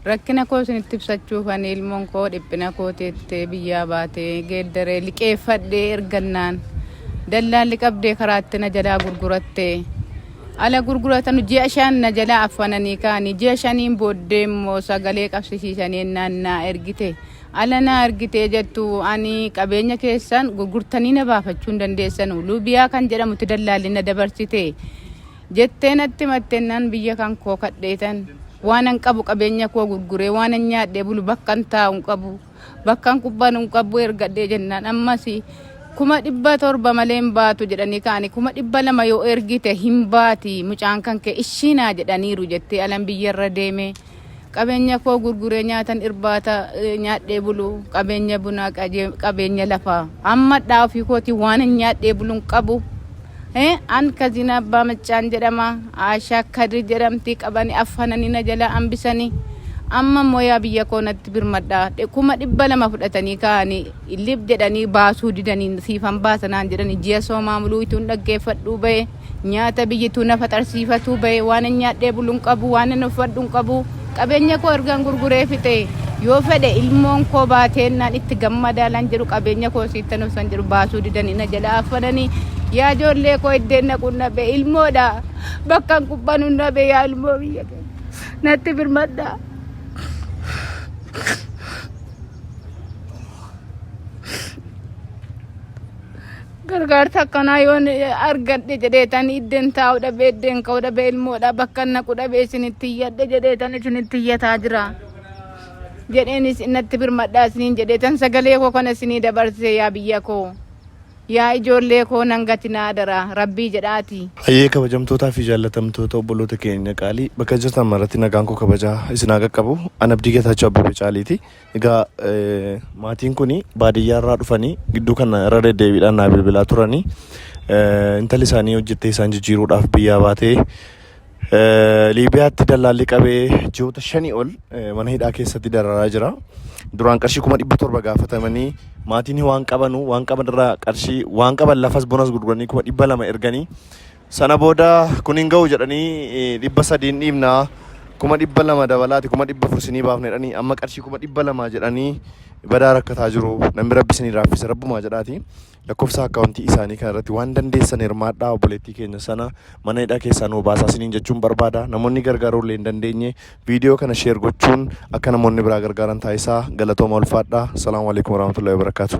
rakkina koo isinitti ibsachuuf ani ilmoon koo dhiphina koo teettee biyyaa baatee geeddaree liqeeffadhee ergannaan dallaalli qabdee karaatti na jalaa gurgurattee ala gurguratan ji'a shan na jalaa affananii kaanii ji'a shaniin booddee immoo sagalee qabsiisanii naannaa ergite ala na ergitee jettu ani qabeenya keessan gurgurtanii na baafachuu hin dandeessan lubiyaa kan jedhamutti dallaalli na dabarsite jettee natti matteennan biyya kan koo kadheetan waan an qabu qabeenya koo gurguree waan an nyaadhee bulu bakkan taa'u qabu bakkan kubbaan qabu ergadhee jennaan ammas 700 malee hin baatu jedhanii kaanii 200 yoo ergite hin baati mucaan kan kee ishiinaa jedhaniiru jettee alan biyyarra deeme qabeenya koo gurguree nyaatan irbaata nyaadhee bulu qabeenya bunaa qabeenya lafaa amma dhaafii kooti waan an nyaadhee bulu qabu an kazina abbaa macaan jedhama Aashaa Kadir jedhamti qabanii affananii na jala hambisanii amma moya biyya koonatti birmadha 200 fudhatanii kaanii illib jedhanii baasuu didanii siifan baasanaan jedhanii ji'a soomaa muluu ituun dhaggeeffadhuu ba'e nyaata biyyituu na faxarsiifatuu ba'e waan nyaadhee buluun qabu waan uffadhuun qabu qabeenya koo ergan gurguree fixe yoo fedhe ilmoon koo baateennaan itti gammadaalan jedhu qabeenya koo siittan usan jedhu baasuu didanii na jala affananii yaa ijoollee koo iddeen naquun nabe ilmoodha bakkan kubbanuun nabe yaa ilmoo biyya natti birmadha. gargaarsa akkanaa yoon argadhe jedheetan iddeen taa'u dhabe iddeen ka'u dhabe ilmoodha bakkan naqu dhabe isinitti iyyadhe jedheetan isinitti iyyataa jira jedheenis natti birmadhaa isiniin jedheetan sagalee koo kana isinii dabarsee yaa biyya koo yaa ijoollee koo nan gatinaa dara rabbii jedhaati. Hayyee kabajamtootaa fi jaallatamtoota obboloota keenya qaalii bakka jirtan maratti nagaan koo kabajaa isin haa qaqqabu. An Abdii Geetaachoo Abbabee Caaliiti. Egaa maatiin kun baadiyyaa irraa dhufanii gidduu kana irra deddeebiidhaan naa bilbilaa turanii intalli isaanii hojjettee isaan jijjiiruudhaaf biyyaa baatee Liibiyaatti dallaalli qabee ji'oota 5 ol mana hidhaa keessatti dararaa jira. Duraan qarshii 700 gaafatamanii maatiin waan qabanu waan qaban irraa qarshii waan qaban lafas bonas gurguranii 200 erganii sana booda kun hin ga'u jedhanii 300 dhiibnaa 200 dabalaati 400 sinii baafne jedhanii amma qarshii 200 jedhanii badaa rakkataa jiru namni rabbisanii raaffisa rabbumaa jedhaati lakkoofsa akkaawuntii isaanii kan irratti waan dandeessan hirmaadhaa obboleettii keenya sana mana hidhaa keessaa nuu baasaa siniin jechuun barbaada namoonni gargaaruu illee hin dandeenye viidiyoo kana sheer gochuun akka namoonni biraa gargaaran taasisaa galatooma ulfaadhaa. Assalaamu alaikum warahmatullahi wabarakatuh.